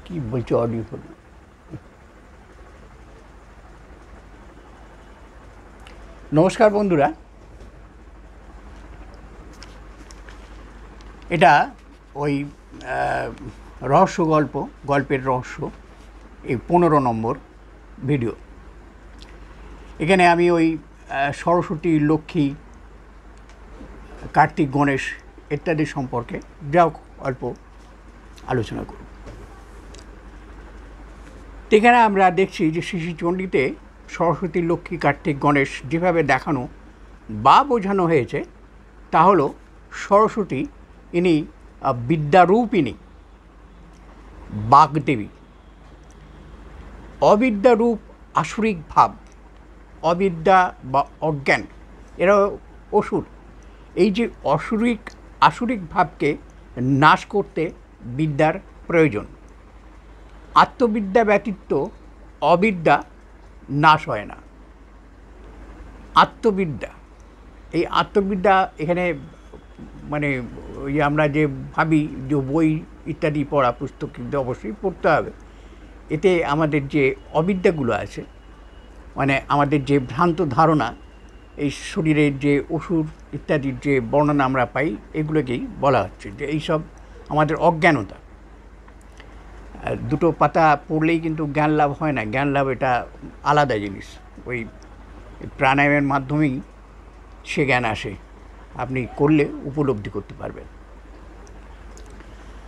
কি বলছে অডিও হলো। নমস্কার বন্ধুরা, এটা ওই রহস্য গল্পের রহস্য এই 15 নম্বর ভিডিও। এখানে আমি ওই সরস্বতী, লক্ষ্মী, কার্তিক, গণেশ ইত্যাদি সম্পর্কে যা অল্প আলোচনা করব। এখানে আমরা দেখছি যে শিশিচণ্ডীতে সরস্বতী, লক্ষ্মী, কার্তিক, গণেশ যেভাবে দেখানো বা বোঝানো হয়েছে তা হলো সরস্বতী ইনি বিদ্যারূপিণী, বাগদেবী। অবিদ্যারূপ আসুরিক ভাব, অবিদ্যা বা অজ্ঞান, এরা অসুর। এই যে আসুরিক ভাবকে নাশ করতে বিদ্যার প্রয়োজন। আত্মবিদ্যা ব্যতীত অবিদ্যা নাশ হয় না। এই আত্মবিদ্যা এখানে মানে ওই আমরা যে ভাবি যে বই ইত্যাদি পড়া, পুস্তক কিন্তু অবশ্যই পড়তে হবে। এতে আমাদের যে অবিদ্যাগুলো আছে, মানে আমাদের যে ভ্রান্ত ধারণা, এই শরীরের যে অসুর ইত্যাদির যে বর্ণনা আমরা পাই, এগুলোকেই বলা হচ্ছে যে এইসব আমাদের অজ্ঞানতা। দুটো পাতা পড়লেই কিন্তু জ্ঞান লাভ হয় না। জ্ঞান লাভ এটা আলাদা জিনিস। ওই প্রাণায়ামের মাধ্যমেই সে জ্ঞান আসে, আপনি করলে উপলব্ধি করতে পারবেন।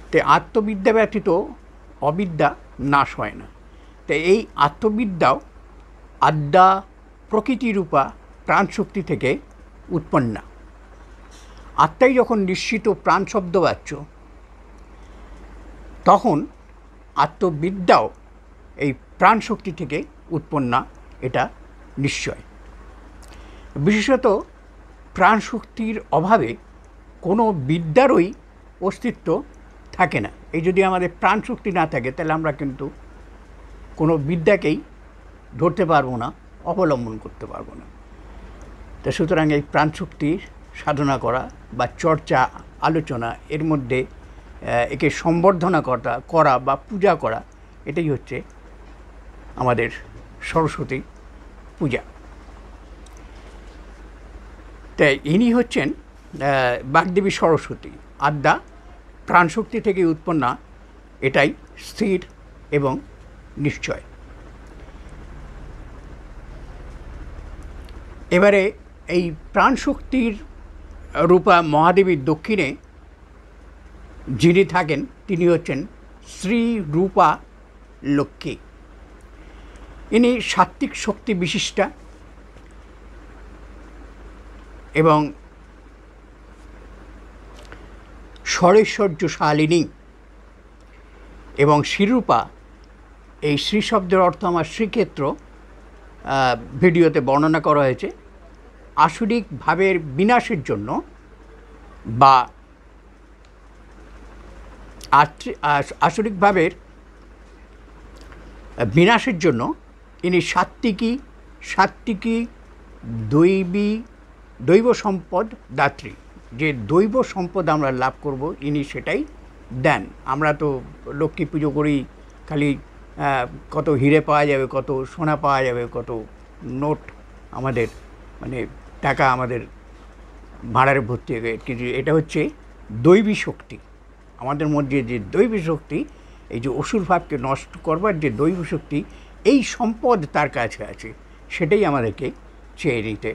তো আত্মবিদ্যা ব্যতীত অবিদ্যা নাশ হয় না। তো এই আত্মবিদ্যাও আদ্যা প্রকৃতিরূপা প্রাণশক্তি থেকে উৎপন্না। আত্মাই যখন নিশ্চিত প্রাণশব্দবাচ্য, তখন আত্মবিদ্যাও এই প্রাণশক্তি থেকে উৎপন্না, এটা নিশ্চয়। বিশেষত প্রাণশক্তির অভাবে কোনো বিদ্যারই অস্তিত্ব থাকে না। এই যদি আমাদের প্রাণশক্তি না থাকে, তাহলে আমরা কিন্তু কোনো বিদ্যাকেই ধরতে পারবো না, অবলম্বন করতে পারবো না। তা সুতরাং এই প্রাণশক্তির সাধনা করা বা চর্চা, আলোচনা, এর মধ্যে একে সম্বর্ধনা করা বা পূজা করা, এটাই হচ্ছে আমাদের সরস্বতী পূজা। তাই ইনি হচ্ছেন বাগদেবী সরস্বতী। আদ্যা প্রাণশক্তি থেকে উৎপন্না, এটাই স্থির এবং নিশ্চয়। এবারে এই প্রাণশক্তির রূপা মহাদেবীর দক্ষিণে যিনি থাকেন, তিনি হচ্ছেন শ্রী রূপা লক্ষ্মী। ইনি সাত্ত্বিক শক্তি বিশিষ্টা এবং ষড়ৈশ্বর্যশালিনী। এবং শ্রীরূপা, এই শ্রী শব্দের অর্থ আমার শ্রীক্ষেত্র, ভিডিওতে বর্ণনা করা হয়েছে। আসুরিক ভাবের বিনাশের জন্য বা আসুরিক ভাবের বিনাশের জন্য ইনি সাত্ত্বিকী দৈব সম্পদ দাত্রী। যে দৈব সম্পদ আমরা লাভ করব, ইনি সেটাই দেন। আমরা তো লক্ষ্মী পুজো করি, খালি কত হিরে পাওয়া যাবে, কত সোনা পাওয়া যাবে, কত নোট আমাদের মানে টাকা আমাদের ভাঁড়ারে ভর্তি হবে, কিন্তু এটা হচ্ছে দৈবী শক্তি। আমাদের মধ্যে যে দৈবী শক্তি, এই যে অসুর ভাবকে নষ্ট করবার যে দৈবী শক্তি, এই সম্পদ তার কাছে আছে, সেটাই আমাদেরকে চেয়ে নিতে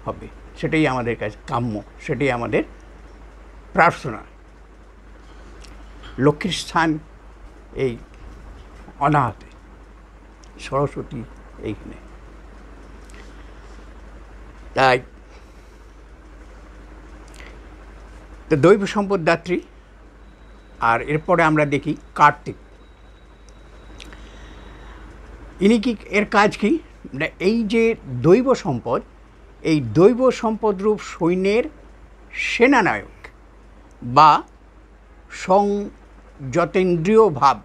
হবে, সেটাই আমাদের কাছে কাম্য, সেটাই আমাদের প্রার্থনা। লক্ষ্মীর স্থান এই অনাহতে, সরস্বতী এইখানে। তাই তো দৈব সম্পদ দাত্রী। আর এরপরে আমরা দেখি কার্তিক। ইনি কি, এর কাজ কি? এই যে দৈব সম্পদ, এই দৈব সম্পদ রূপ সৈন্যের সেনানায়ক বা সংযতেন্দ্রিয় ভাব,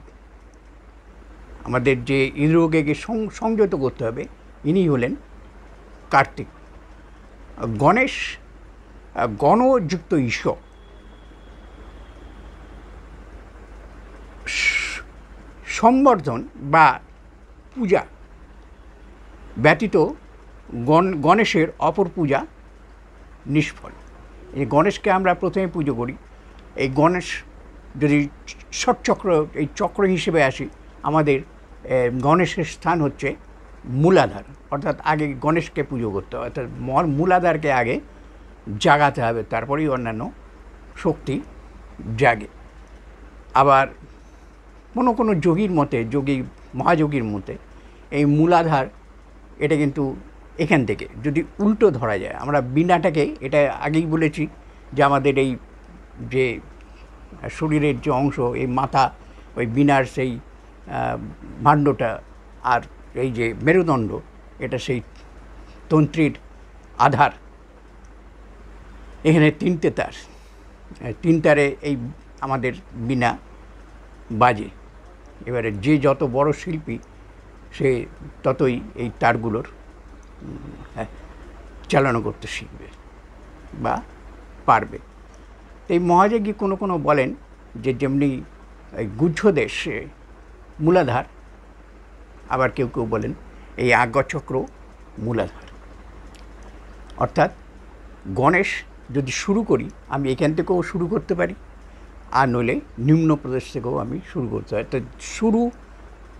আমাদের যে ইন্দ্রিয়কে সংযত করতে হবে, ইনি হলেন কার্তিক। গণেশ গণযুক্ত ঈশ্বর, সম্বর্ধন বা পূজা ব্যতীত গণেশের অপর পূজা নিষ্ফল। এই গণেশকে আমরা প্রথমে পুজো করি। এই গণেশ যদি ষটচক্র, এই চক্র হিসেবে আসি, আমাদের গণেশের স্থান হচ্ছে মূলাধার, অর্থাৎ আগে গণেশকে পুজো করতে হবে, অর্থাৎ মূলাধারকে আগে জাগাতে হবে, তারপরেই অন্যান্য শক্তি জাগে। আবার কোনো কোনো যোগীর মতে, মহাযোগীর মতে এই মূলাধার এটা কিন্তু এখান থেকে যদি উল্টো ধরা যায়, আমরা বীণাটাকে, এটা আগেই বলেছি যে আমাদের এই যে শরীরের যে অংশ, এই মাথা, ওই বীণার সেই ভাণ্ডটা, আর এই যে মেরুদণ্ড, এটা সেই তন্ত্রীর আধার। এখানে তিন তারে এই আমাদের বীণা বাজে। এবারে যে যত বড় শিল্পী সে ততই এই তারগুলোর চালনা করতে শিখবে বা পারবে। এই মহাযোগী কোনো বলেন যে যেমনি এই গুহ্যদেশে মূলাধার, আবার কেউ বলেন এই আজ্ঞাচক্র মূলাধার। অর্থাৎ গণেশ যদি শুরু করি, আমি এখান থেকেও শুরু করতে পারি, আর নইলে নিম্ন প্রদেশ থেকেও আমি শুরু করতে পারি। অর্থাৎ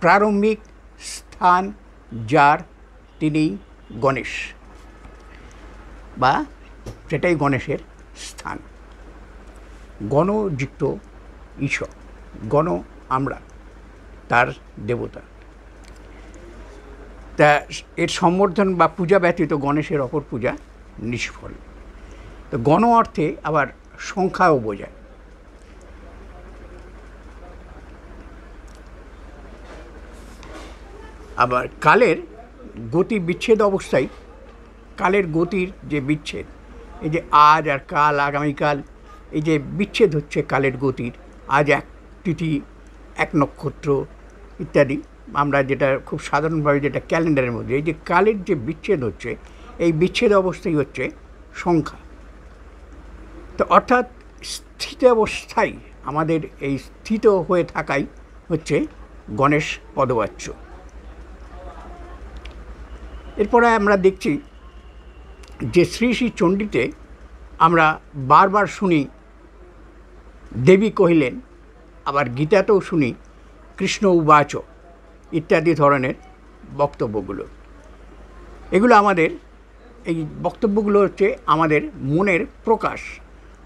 প্রারম্ভিক স্থান যার, তিনি গণেশ, বা সেটাই গণেশের স্থান। গণযুক্ত ঈশ্বর, গণ আমরা তার দেবতা। তা এর সম্বর্ধন বা পূজা ব্যতীত গণেশের অপর পূজা নিষ্ফল। তো গণ অর্থে আবার সংখ্যাও বোঝায়। আবার কালের গতি বিচ্ছেদ অবস্থায়, কালের গতির যে বিচ্ছেদ, এই যে আজ আর কাল, আগামীকাল, এই যে বিচ্ছেদ হচ্ছে কালের গতির, আজ এক তিথি, এক নক্ষত্র ইত্যাদি, আমরা যেটা খুব সাধারণভাবে যেটা ক্যালেন্ডারের মধ্যে, এই যে কালের যে বিচ্ছেদ হচ্ছে, এই বিচ্ছেদ অবস্থাই হচ্ছে সংখ্যা। তো অর্থাৎ স্থিতাবস্থায় আমাদের এই স্থিত হয়ে থাকাই হচ্ছে গণেশ পদবাচ্য। এরপরে আমরা দেখছি যে শ্রী শ্রী চণ্ডীতে আমরা বারবার শুনি দেবী কহিলেন, আবার গীতাতেও শুনি কৃষ্ণ উবাচ ইত্যাদি ধরনের বক্তব্যগুলো। এগুলো আমাদের, এই বক্তব্যগুলো হচ্ছে আমাদের মনের প্রকাশ,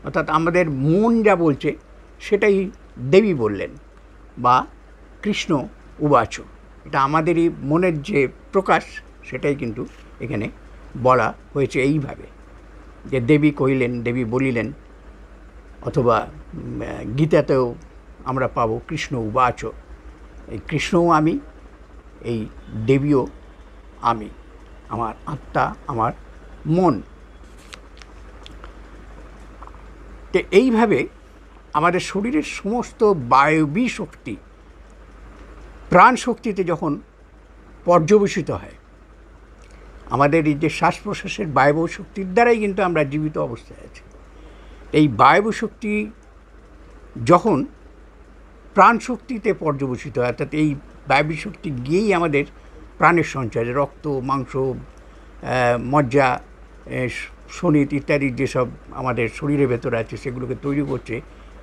অর্থাৎ আমাদের মন যা বলছে সেটাই দেবী বললেন বা কৃষ্ণ উবাচ, এটা আমাদেরই মনের যে প্রকাশ, সেটাই কিন্তু এখানে বলা হয়েছে এইভাবে যে দেবী কহিলেন, দেবী বলিলেন, অথবা গীতাতেও আমরা পাবো কৃষ্ণ উবাচ। এই কৃষ্ণও আমি, এই দেবীও আমি, আমার আত্মা, আমার মন। তো এইভাবে আমাদের শরীরের সমস্ত বায়বী শক্তি প্রাণ শক্তিতে যখন পর্যবেসিত হয়, আমাদের এই যে শ্বাস প্রশ্বাসের বায়বী শক্তির দ্বারাই কিন্তু আমরা জীবিত অবস্থায় আছি। এই বায়বী শক্তি যখন প্রাণ শক্তিতে পর্যবেসিত হয়, অর্থাৎ এই বায়বী শক্তি গিয়েই আমাদের প্রাণের সঞ্চয়, রক্ত, মাংস, মজ্জা, শোণিত ইত্যাদি যেসব আমাদের শরীরের ভেতরে আছে, সেগুলোকে তৈরি করছে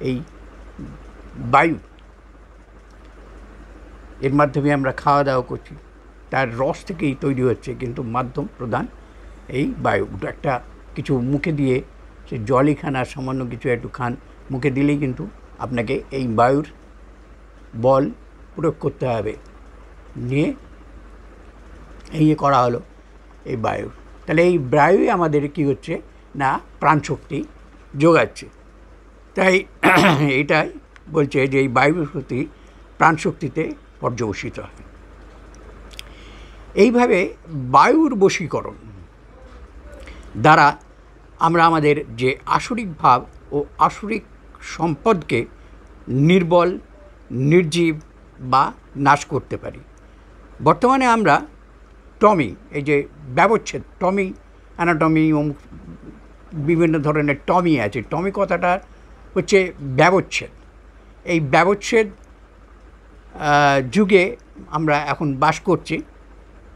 এই বায়ু। এর মাধ্যমে আমরা খাওয়া দাওয়া করছি, তার রস থেকেই তৈরি হচ্ছে, কিন্তু মাধ্যম প্রধান এই বায়ু। একটা কিছু মুখে দিয়ে, সে জলই খান আর সামান্য কিছু একটু খান, মুখে দিলেই কিন্তু আপনাকে এই বায়ুর বল প্রয়োগ করতে হবে, নিয়ে এই করা হলো এই বায়ু। তাহলে এই বায়ুই আমাদের কী হচ্ছে না, প্রাণশক্তি যোগাচ্ছে। তাই এটাই বলছে যে এই বায়ু শক্তি প্রাণশক্তিতে পর্যবসিত হয়। এইভাবে বায়ুর বশীকরণ দ্বারা আমরা আমাদের যে আসরিক ভাব ও আসরিক সম্পদকে নির্বল, নির্জীব বা নাশ করতে পারি। বর্তমানে আমরা টমি, এই যে ব্যবচ্ছেদ, টমি অ্যানাটমি, বিভিন্ন ধরনের টমি আছে। টমি কথাটা হচ্ছে ব্যবচ্ছেদ। এই ব্যবচ্ছেদ যুগে আমরা এখন বাস করছি,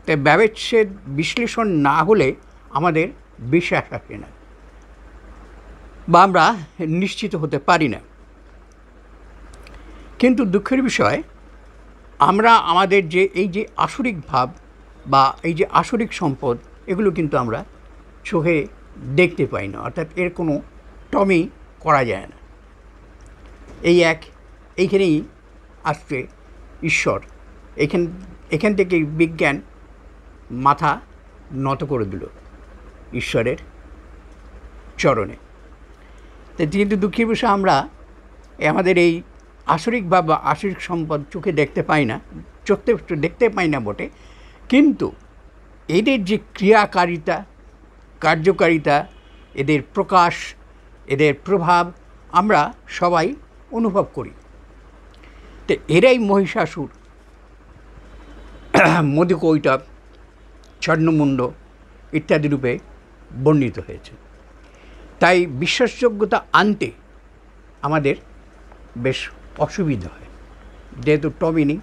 তাই ব্যবচ্ছেদ বিশ্লেষণ না হলে আমাদের বিশ্বাস আসে না বা আমরা নিশ্চিত হতে পারি না। কিন্তু দুঃখের বিষয়, আমরা আমাদের যে এই যে আসরিক ভাব বা এই যে আসরিক সম্পদ, এগুলো কিন্তু আমরা চোখে দেখতে পাই না, অর্থাৎ এর কোনো টমি করা যায় না। এইখানেই আসছে ঈশ্বর। এখান থেকে বিজ্ঞান মাথা নত করে দিল ঈশ্বরের চরণে। কিন্তু দুঃখের বিষয়, আমরা আমাদের এই আসরিক ভাব বা আসরিক সম্পদ চোখে দেখতে পাই না, দেখতে পাই না বটে, কিন্তু এদের যে ক্রিয়াকারিতা, কার্যকারিতা, এদের প্রকাশ, এদের প্রভাব আমরা সবাই অনুভব করি। তো এরাই মহিষাসুর, মধুকৈটব, স্বর্ণমুণ্ড ইত্যাদি রূপে বর্ণিত হয়েছে। তাই বিশ্বাসযোগ্যতা আনতে আমাদের বেশ অসুবিধা হয়, যেহেতু টমি নেই।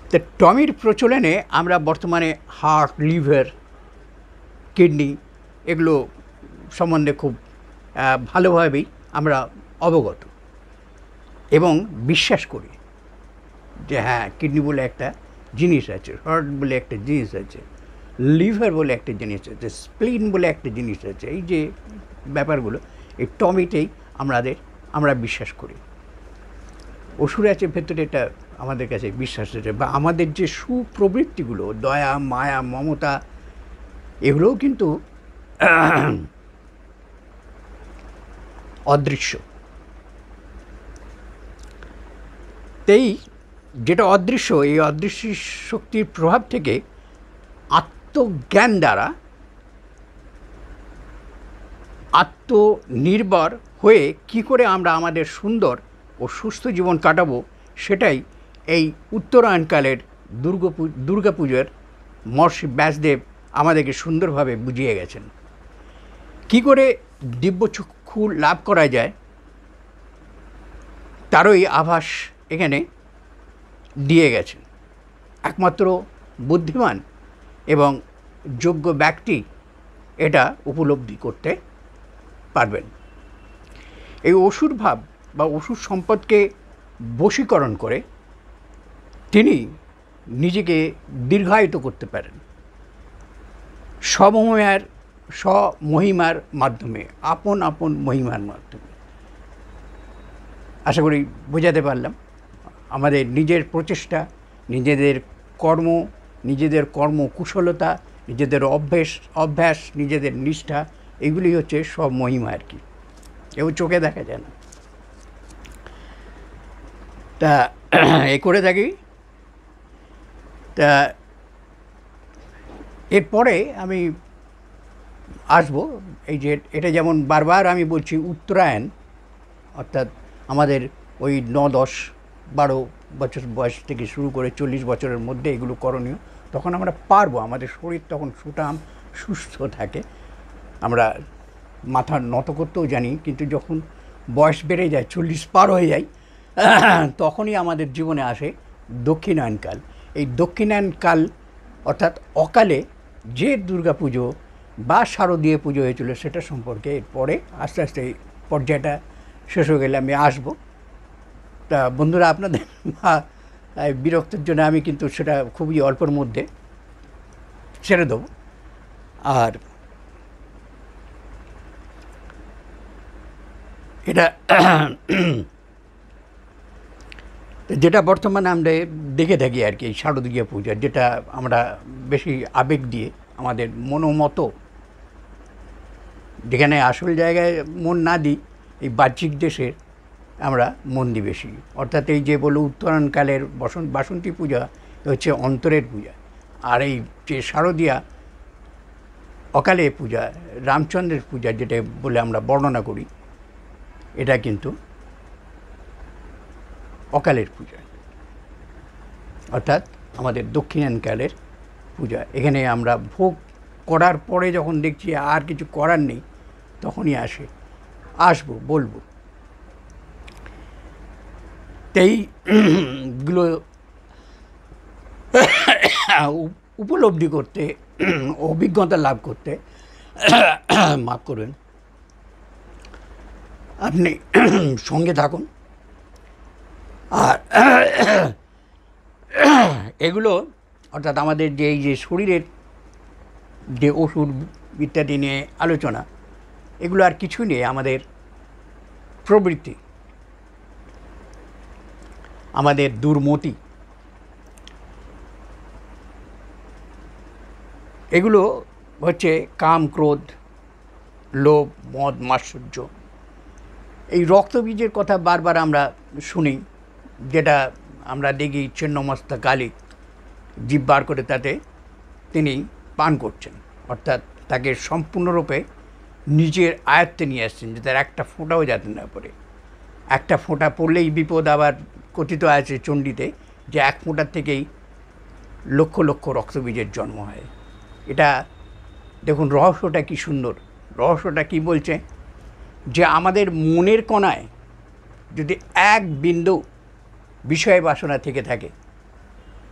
তো টমির প্রচলনে আমরা বর্তমানে হার্ট, লিভার, কিডনি এগুলো সম্বন্ধে খুব ভালোভাবেই আমরা অবগত এবং বিশ্বাস করি যে হ্যাঁ, কিডনি বলে একটা জিনিস আছে, হার্ট বলে একটা জিনিস আছে, লিভার বলে একটা জিনিস আছে, স্প্লিন বলে একটা জিনিস আছে। এই যে ব্যাপারগুলো এই টমিতেই আমরা বিশ্বাস করি। অসুর আছে ভেতরে, এটা আমাদের কাছে বিশ্বাস আছে। বা আমাদের যে সুপ্রবৃত্তিগুলো, দয়া, মায়া, মমতা, এগুলোও কিন্তু অদৃশ্য। তাই যেটা অদৃশ্য, এই অদৃশ্য শক্তির প্রভাব থেকে আত্মজ্ঞান দ্বারা আত্মনির্ভর হয়ে কি করে আমরা আমাদের সুন্দর ও সুস্থ জীবন কাটাবো, সেটাই এই উত্তরায়ণকালের দুর্গাপুজোর মহর্ষি ব্যাসদেব আমাদেরকে সুন্দরভাবে বুঝিয়ে গেছেন। কি করে দিব্যচক্ষু লাভ করা যায় তারই আভাস এখানে দিয়ে গেছেন। একমাত্র বুদ্ধিমান এবং যোগ্য ব্যক্তি এটা উপলব্ধি করতে পারবেন। এই অসুর ভাব বা অসুর সম্পদকে বশীকরণ করে তিনি নিজেকে দীর্ঘায়িত করতে পারেন স্বমহিমার মাধ্যমে, আপন আপন মহিমার মাধ্যমে। আশা করি বোঝাতে পারলাম। আমাদের নিজের প্রচেষ্টা, নিজেদের কর্মকুশলতা, নিজেদের অভ্যাস, নিজেদের নিষ্ঠা, এগুলি হচ্ছে সব মহিমা আর কি। এও চোখে দেখা যায় না। তা এ করে থাকি। তা এরপরে আমি আসব, এই যে এটা যেমন বারবার আমি বলছি উত্তরায়ণ, অর্থাৎ আমাদের ওই 9, 10, 12 বছর বয়স থেকে শুরু করে 40 বছরের মধ্যে এগুলো করণীয়। তখন আমরা পারবো, আমাদের শরীর তখন সুঠাম সুস্থ থাকে, আমরা মাথা নত করতেও জানি। কিন্তু যখন বয়স বেড়ে যায়, 40 পার হয়ে যায়, তখনই আমাদের জীবনে আসে দক্ষিণায়নকাল। এই দক্ষিণায়নকাল অর্থাৎ অকালে যে দুর্গাপুজো বা শারদীয় পুজো হয়েছিল, সেটা সম্পর্কে এরপরে আস্তে আস্তে এই পর্যায়টা শেষ হয়ে গেলে আমি আসব। তা বন্ধুরা, আপনাদের বিরক্তির জন্য আমি কিন্তু সেটা খুবই অল্পের মধ্যে ছেড়ে দেবো। আর এটা যেটা বর্তমানে আমরা দেখে থাকি আর কি, শারদীয় পূজা, যেটা আমরা বেশি আবেগ দিয়ে আমাদের মনোমত, যেখানে আসল জায়গায় মন না দিই, এই বাহ্যিক দেশের আমরা মন দিই বেশি। অর্থাৎ এই যে বলো উত্তরায়ণকালের বাসন্তী পূজা হচ্ছে অন্তরের পূজা, আর এই যে শারদীয়া অকালে পূজা, রামচন্দ্রের পূজা যেটা বলে আমরা বর্ণনা করি, এটা কিন্তু অকালের পূজা, অর্থাৎ আমাদের দক্ষিণায়নকালের পূজা। এখানে আমরা ভোগ করার পরে যখন দেখছি আর কিছু করার নেই, তখনই বলবো। এইগুলো উপলব্ধি করতে, অভিজ্ঞতা লাভ করতে মাফ করবেন, আপনি সঙ্গে থাকুন। আর এগুলো অর্থাৎ আমাদের যে এই যে শরীরের যে ওষুধ ইত্যাদি নিয়ে আলোচনা, এগুলো আর কিছু নেই, আমাদের প্রবৃত্তি, আমাদের দুর্মতি। এগুলো হচ্ছে কাম, ক্রোধ, লোভ, মদ, মাৎসর্য। এই রক্তবীজের কথা বারবার আমরা শুনি, যেটা আমরা দেখি ছিন্নমস্তা কালী জিভ বার করে তাতে তিনি পান করছেন, অর্থাৎ তাকে সম্পূর্ণরূপে নিজের আয়ত্তে নিয়ে আসছেন, যে তার একটা ফোঁটাও যাতে না পড়ে। একটা ফোঁটা পড়লেই বিপদ। আবার কথিত আছে চণ্ডীতে যে এক ফোঁটার থেকেই লক্ষ লক্ষ রক্তবীজের জন্ম হয়। এটা দেখুন রহস্যটা কি সুন্দর। রহস্যটা কি বলছে, যে আমাদের মনের কণায় যদি এক বিন্দু বিষয় বাসনা থেকে থাকে,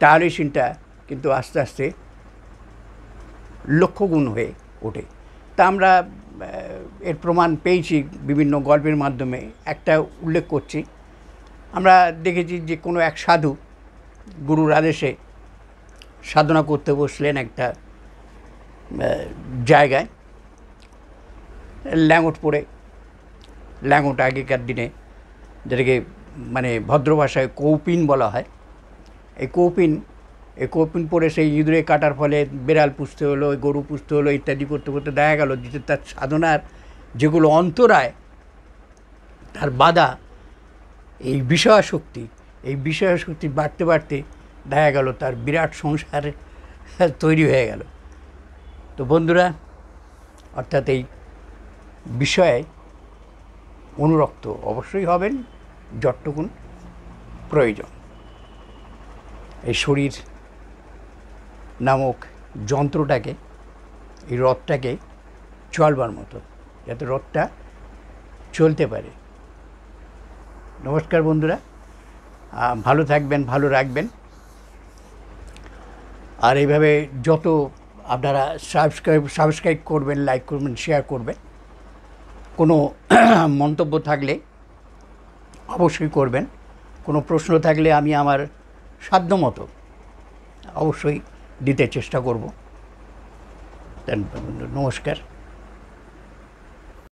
তাহলে সেটা কিন্তু আস্তে আস্তে লক্ষগুণ হয়ে ওঠে। তা আমরা এর প্রমাণ পেয়েছি বিভিন্ন গল্পের মাধ্যমে। একটা উল্লেখ করছি, আমরা দেখেছি যে কোনো এক সাধু গুরুর আদেশে সাধনা করতে বসলেন একটা জায়গায়, ল্যাঙট পরে। ল্যাঙট আগেকার দিনে যেটাকে মানে ভদ্র ভাষায় কৌপিন বলা হয়। এই কৌপিন পরে সেই ইঁদুরে কাটার ফলে বেড়াল পুষতে হলো, গরু পুষতে হলো, ইত্যাদি করতে করতে দেখা গেল যে তার সাধনার যেগুলো অন্তরায়, তার বাধা, এই বিষয়াশক্তি বাড়তে বাড়তে দেখা গেল তার বিরাট সংসার তৈরি হয়ে গেল। তো বন্ধুরা, অর্থাৎ এই বিষয়ে অনুরক্ত অবশ্যই হবেন যতটুকুন প্রয়োজন। এই শরীর নামক যন্ত্রটাকে, এই রথটাকে চলবার মতো, যাতে রথটা চলতে পারে। নমস্কার বন্ধুরা, ভালো থাকবেন, ভালো রাখবেন। আর এইভাবে যত আপনারা সাবস্ক্রাইব করবেন, লাইক করবেন, শেয়ার করবেন। কোনো মন্তব্য থাকলে অবশ্যই করবেন। কোনো প্রশ্ন থাকলে আমি আমার সাধ্যমতো অবশ্যই দিতে চেষ্টা করব। নমস্কার।